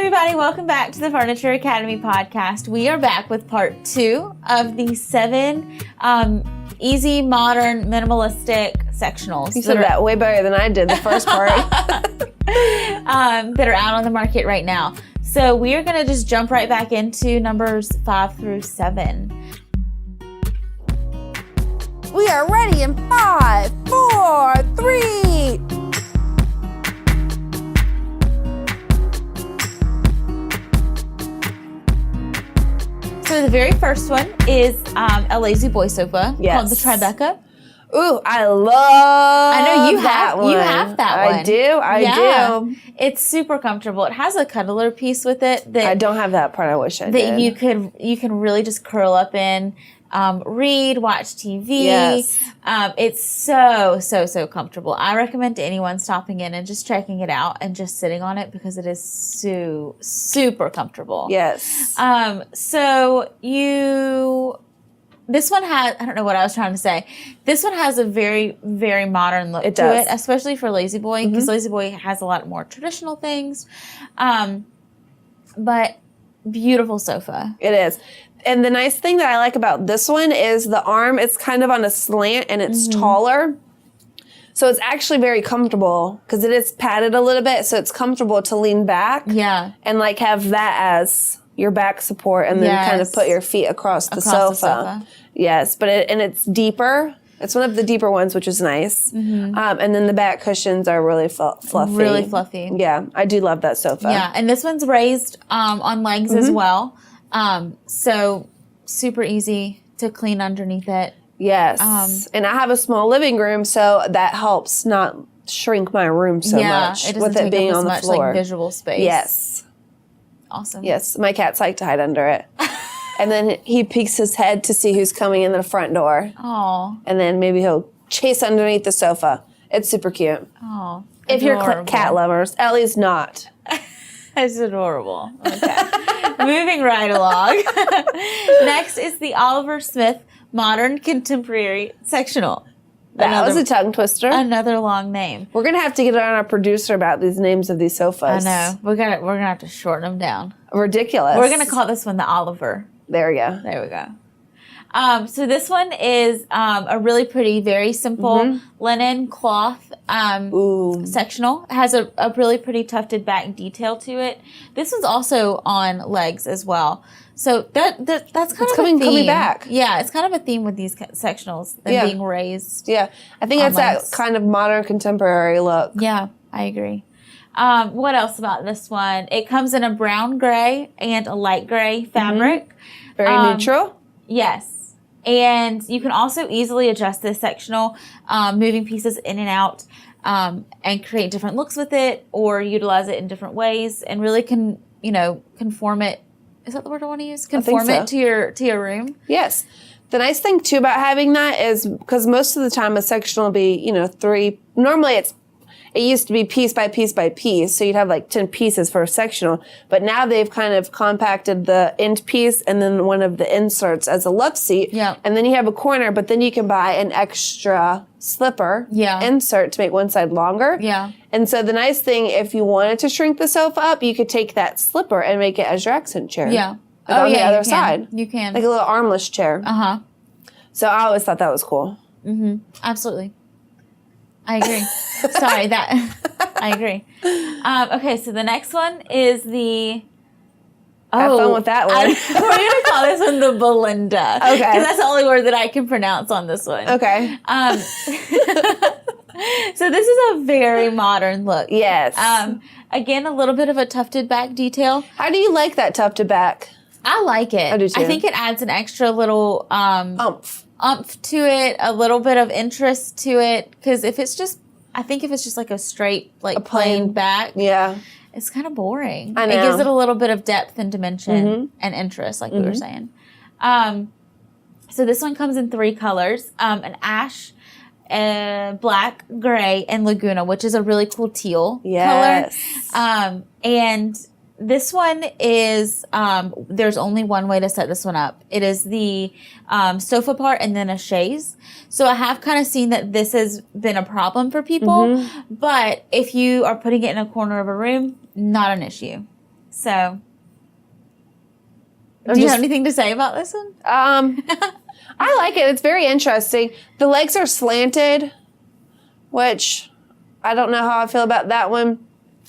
everybody. Welcome back to the Furniture Academy podcast. We are back with part 2 of the 7 easy, modern, minimalistic sectionals. You said that way better than I did the first part. That are out on the market right now. So we are going to just jump right back into numbers 5 through 7. We are ready in 5, 4, 3. So the very first one is a lazy boy sofa called the Tribeca. Ooh, I know you that have one. You have that one. I do. It's super comfortable. It has a cuddler piece with it that I don't have that part. I wish I did. That you can really just curl up in, read, watch TV. Yes. It's so comfortable. I recommend to anyone stopping in and just checking it out and just sitting on it because it is super comfortable. Yes. This one has, I don't know what I was trying to say. This one has a very, very modern look to it, especially for Lazy Boy, because Lazy Boy has a lot more traditional things. But beautiful sofa. It is. And the nice thing that I like about this one is the arm, it's kind of on a slant and it's taller. So it's actually very comfortable because it is padded a little bit. So it's comfortable to lean back. Yeah. And like have that as your back support and then kind of put your feet across the sofa. Yes, but it's deeper. It's one of the deeper ones, which is nice. And then the back cushions are really fluffy. Really fluffy. Yeah, I do love that sofa. Yeah, and this one's raised on legs as well. So super easy to clean underneath it. Yes. And I have a small living room, so that helps not shrink my room so much it with it being on the floor. Like visual space. Yes. Awesome. Yes, my cats like to hide under it. And then he peeks his head to see who's coming in the front door. Oh. And then maybe he'll chase underneath the sofa. It's super cute. Oh. If you're cat lovers. Ellie's not. That's adorable. Okay. Moving right along. Next is the Oliver Smith Modern Contemporary Sectional. That was a tongue twister. Another long name. We're gonna have to get on our producer about these names of these sofas. I know. We're gonna have to shorten them down. Ridiculous. We're gonna call this one the Oliver. There we go. There we go. So this one is a really pretty, very simple linen cloth sectional. It has a really pretty tufted back detail to it. This one's also on legs as well. So that's kind of coming back. Yeah, it's kind of a theme with these sectionals and being raised. Yeah, I think that's that kind of modern contemporary look. Yeah, I agree. What else about this one? It comes in a brown gray and a light gray fabric. Very neutral. Yes. And you can also easily adjust this sectional, moving pieces in and out, and create different looks with it or utilize it in different ways and really conform it. Is that the word I want to use? Conform it to your room? Yes. The nice thing too about having that is because most of the time a sectional will be, 3. Normally it used to be piece by piece by piece, so you'd have like 10 pieces for a sectional. But now they've kind of compacted the end piece and then one of the inserts as a love seat. Yeah. And then you have a corner, but then you can buy an extra slipper insert to make one side longer. Yeah. And so the nice thing, if you wanted to shrink the sofa up, you could take that slipper and make it as your accent chair. Yeah. On the other side. You can. Like a little armless chair. Uh-huh. So I always thought that was cool. Mm-hmm. Absolutely. I agree. Sorry, I agree. Okay, so the next one is the... Have fun with that one. We're going to call this one the Belinda. Okay. Because that's the only word that I can pronounce on this one. Okay. So this is a very modern look. Yes. Again, a little bit of a tufted back detail. How do you like that tufted back? I like it. I do too. I think it adds an extra little... umph to it, a little bit of interest to it. Because if it's just like a straight, like plain back, it's kind of boring. I know. It gives it a little bit of depth and dimension and interest, like we were saying. So this one comes in 3 colors: an ash, black, gray, and Laguna, which is a really cool teal color. And this one is, there's only one way to set this one up. It is the sofa part and then a chaise. So I have kind of seen that this has been a problem for people. But if you are putting it in a corner of a room, not an issue. So, do you have anything to say about this one? I like it. It's very interesting. The legs are slanted, which I don't know how I feel about that one.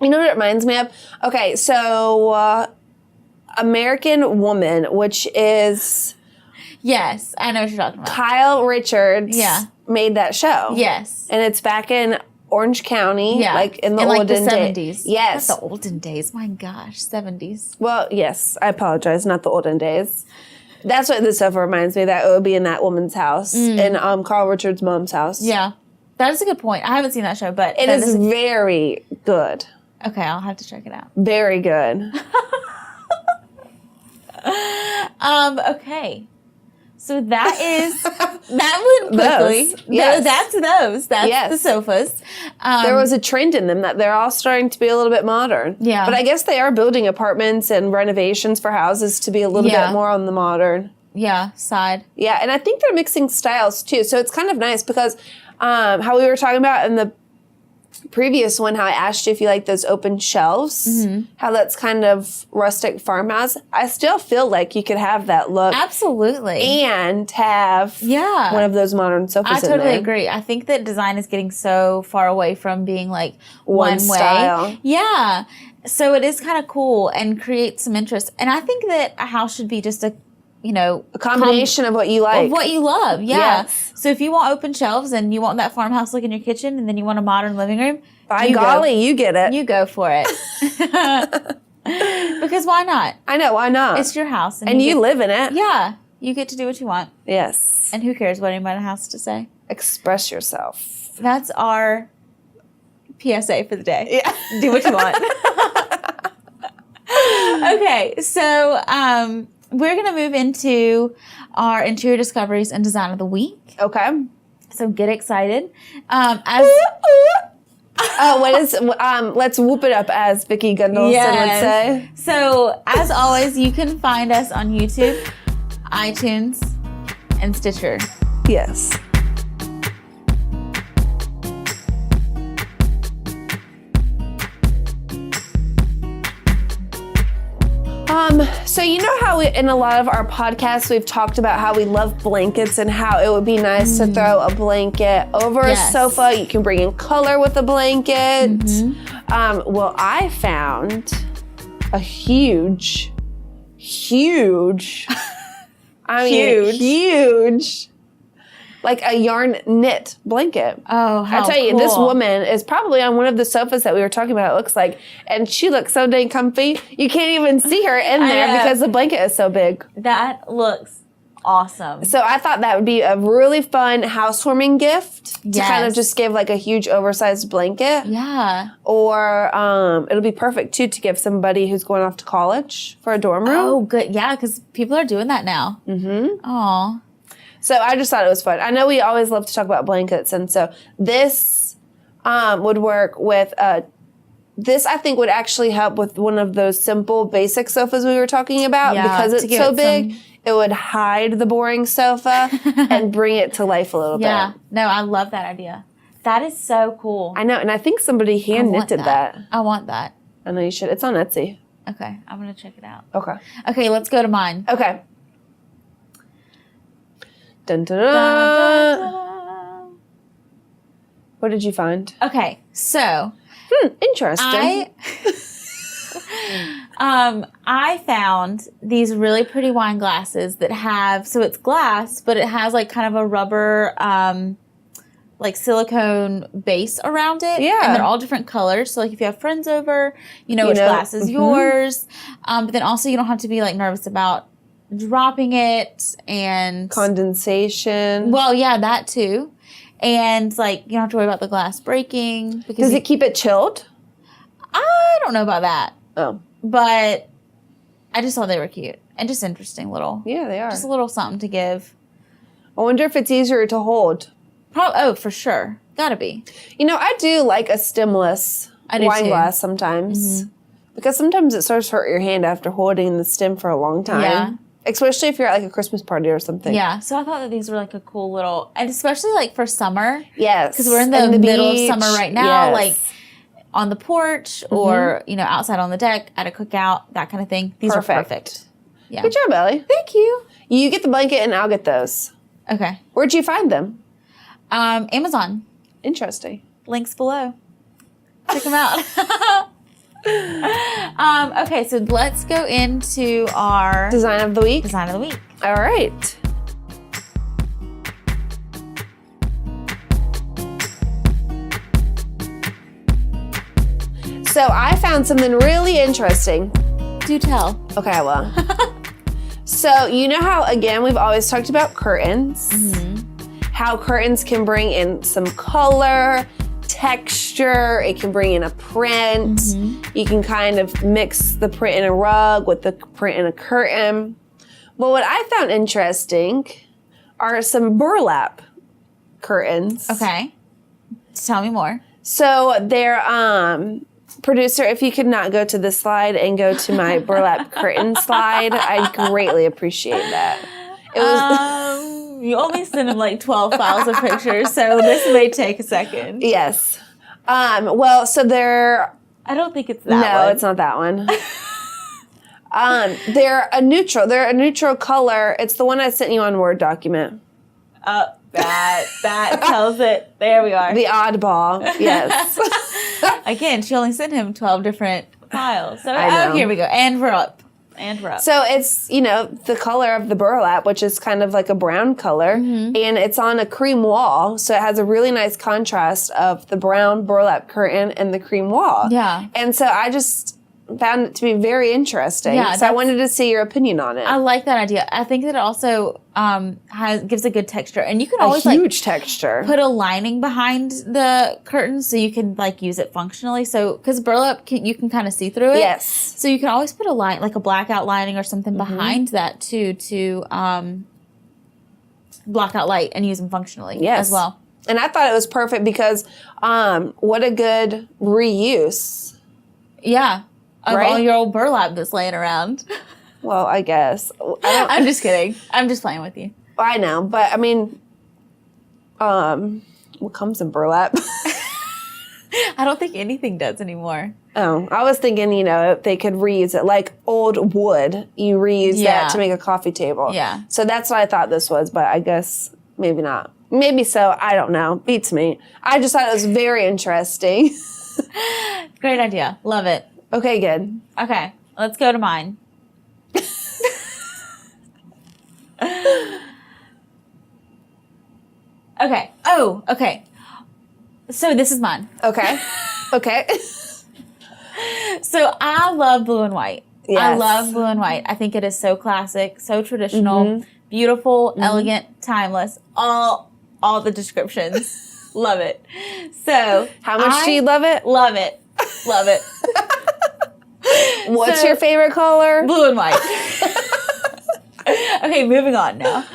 You know what it reminds me of? Okay, so American Woman, which is... Yes, I know what you're talking about. Kyle Richards made that show. Yes. And it's back in Orange County, like in the olden the 70s. Yes. Not the olden days. My gosh, 70s. Well, yes, I apologize, not the olden days. That's what this sofa reminds me of, that it would be in that woman's house, in Carl Richards' mom's house. Yeah. That is a good point. I haven't seen that show, but... It is very good. Okay, I'll have to check it out. Very good. Okay. So that is... That went quickly. Those. Yes. That's those. That's the sofas. There was a trend in them that they're all starting to be a little bit modern. Yeah. But I guess they are building apartments and renovations for houses to be a little bit more on the modern. Yeah, side. Yeah, and I think they're mixing styles too. So it's kind of nice because how we were talking about in the previous one, how I asked you if you like those open shelves, how that's kind of rustic farmhouse. I still feel like you could have that look. Absolutely. And have one of those modern sofas I totally agree. I think that design is getting so far away from being like one style. way. Yeah. So it is kind of cool and creates some interest. And I think that a house should be just a combination of what you like. Of what you love, yeah. Yes. So if you want open shelves and you want that farmhouse look in your kitchen and then you want a modern living room, by golly, you get it. You go for it. Because why not? I know, why not? It's your house. And you live in it. Yeah. You get to do what you want. Yes. And who cares what anybody has to say? Express yourself. That's our PSA for the day. Yeah. Do what you want. Okay, so we're going to move into our interior discoveries and design of the week. Okay. So get excited. Let's whoop it up, as Vicki Gundelson would say. So as always, you can find us on YouTube, iTunes, and Stitcher. Yes. So you know how in a lot of our podcasts we've talked about how we love blankets and how it would be nice to throw a blanket over a sofa. You can bring in color with a blanket. Well, I found a huge, like a yarn knit blanket. Oh, how I tell you, cool. this woman is probably on one of the sofas that we were talking about, it looks like, and she looks so dang comfy. You can't even see her in there because the blanket is so big. That looks awesome. So I thought that would be a really fun housewarming gift to kind of just give like a huge oversized blanket. Yeah. Or it'll be perfect too to give somebody who's going off to college for a dorm room. Oh, good. Yeah, because people are doing that now. Aw. So I just thought it was fun. I know we always love to talk about blankets, and so this would work with, this I think would actually help with one of those simple basic sofas we were talking about, because it's so big, it would hide the boring sofa and bring it to life a little bit. Yeah, no, I love that idea. That is so cool. I know, and I think somebody hand knitted that. I want that. I know you should. It's on Etsy. Okay, I'm going to check it out. Okay. Okay, let's go to mine. Okay. Dun, dun, dun. Dun, dun, dun. What did you find? Okay, so interesting. I found these really pretty wine glasses that have, so it's glass, but it has like kind of a rubber, like silicone base around it. Yeah. And they're all different colors. So like if you have friends over, you know which glass is yours. But then also you don't have to be like nervous about dropping it and condensation. Well, yeah, that too. And like you don't have to worry about the glass breaking. Because does it keep it chilled? I don't know about that. Oh. But I just thought they were cute and just interesting little. Yeah, they are. Just a little something to give. I wonder if it's easier to hold. Oh, for sure. Gotta be. You know, I do like a stemless wine glass sometimes. Because sometimes it starts to hurt your hand after holding the stem for a long time. Yeah. Especially if you're at like a Christmas party or something. Yeah. So I thought that these were like a cool little, and especially like for summer. Yes. Because we're in the middle of summer right now. Yes. Like on the porch or, outside on the deck at a cookout, that kind of thing. These are perfect. Yeah. Good job, Ellie. Thank you. You get the blanket and I'll get those. Okay. Where'd you find them? Amazon. Interesting. Links below. Check them out. Okay, so let's go into our Design of the week. Design of the week. All right. So I found something really interesting. Do tell. Okay, I will. So you know how, again, we've always talked about curtains. How curtains can bring in some color, texture. It can bring in a print. You can kind of mix the print in a rug with the print in a curtain. Well, what I found interesting are some burlap curtains. Okay. Tell me more. So they're, producer, if you could not go to this slide and go to my burlap curtain slide, I'd greatly appreciate that. It was you only sent him like 12 files of pictures, so this may take a second. Yes. Well, so they're... I don't think it's that one. No, it's not that one. They're a neutral color. It's the one I sent you on Word document. That tells it. There we are. The oddball, yes. Again, she only sent him 12 different files. So, I know. Here we go. And we're up. So it's, the color of the burlap, which is kind of like a brown color, and it's on a cream wall. So it has a really nice contrast of the brown burlap curtain and the cream wall. Yeah. And so I just found it to be very interesting. Yeah, so I wanted to see your opinion on it. I like that idea. I think that it also gives a good texture. And you can always huge texture. Put a lining behind the curtains so you can use it functionally. So, because burlap, you can kind of see through it. Yes. So you can always put a line, like a blackout lining or something behind that too, to block out light and use them functionally as well. And I thought it was perfect because what a good reuse. Yeah. Of all your old burlap that's laying around. Well, I guess. I'm just kidding. I'm just playing with you. I know, but I mean, what comes in burlap? I don't think anything does anymore. Oh, I was thinking, if they could reuse it, like old wood, you reuse that to make a coffee table. Yeah. So that's what I thought this was, but I guess maybe not. Maybe so. I don't know. Beats me. I just thought it was very interesting. Great idea. Love it. Okay, good. Okay, let's go to mine. Okay. Oh, okay. So this is mine. Okay. Okay. So I love blue and white. Yes. I love blue and white. I think it is so classic, so traditional, beautiful, elegant, timeless. All the descriptions. Love it. So how much do you love it? Love it. Love it. What's your favorite color? Blue and white. Okay, moving on now.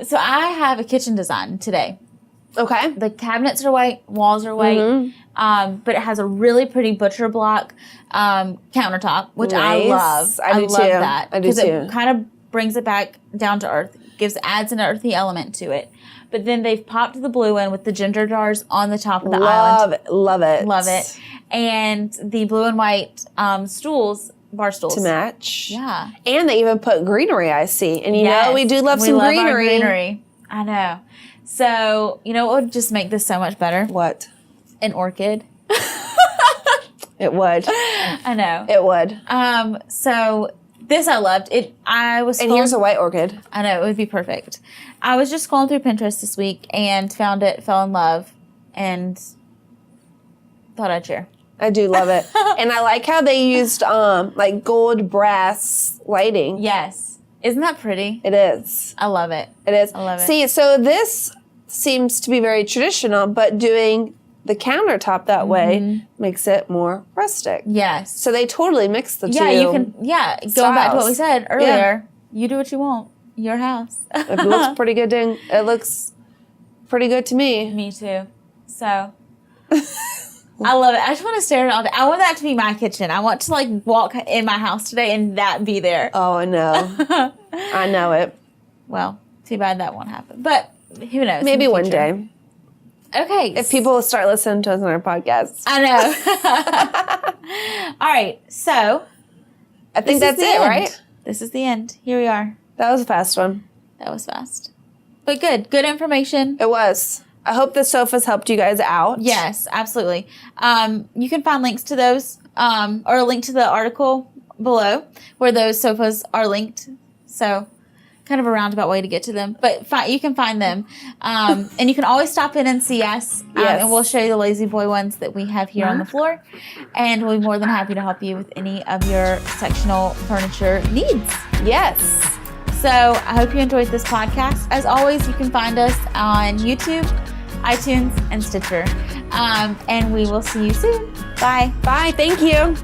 So I have a kitchen design today. Okay. The cabinets are white, walls are white, but it has a really pretty butcher block countertop, which I love. I do love too. that I do because too. it kind of brings it back down to earth, adds an earthy element to it. But then they've popped the blue in with the ginger jars on the top of the island. Love it. Love it. And the blue and white stools, bar stools. To match. Yeah. And they even put greenery, I see. And we do love some our greenery. I know. So, what would just make this so much better? What? An orchid. It would. I know. It would. So this I loved. And here's a white orchid. I know, it would be perfect. I was just scrolling through Pinterest this week and found it, fell in love, and thought I'd share. I do love it. And I like how they used like gold brass lighting. Yes. Isn't that pretty? It is. I love it. It is. I love it. See, so this seems to be very traditional, but doing the countertop that way makes it more rustic. Yes. So they totally mix the two. Yeah, you can, going back to what we said earlier, you do what you want. Your house. It looks pretty good. It looks pretty good to me. Me too. So, I love it. I just want to stare at it all day. I want that to be my kitchen. I want to walk in my house today and that be there. Oh, I know. I know it. Well, too bad that won't happen. But who knows? Maybe one day. Okay. If people will start listening to us on our podcast. I know. All right. So I think that's it, right? This is the end. Here we are. That was a fast one. That was fast. But good. Good information. It was. I hope the sofas helped you guys out. Yes, absolutely. You can find links to those or a link to the article below where those sofas are linked. So kind of a roundabout way to get to them. But you can find them. And you can always stop in and see us. Yes. And we'll show you the Lazy Boy ones that we have here on the floor. And we'll be more than happy to help you with any of your sectional furniture needs. Yes. So I hope you enjoyed this podcast. As always, you can find us on YouTube, iTunes, and Stitcher. And we will see you soon. Bye. Bye. Thank you.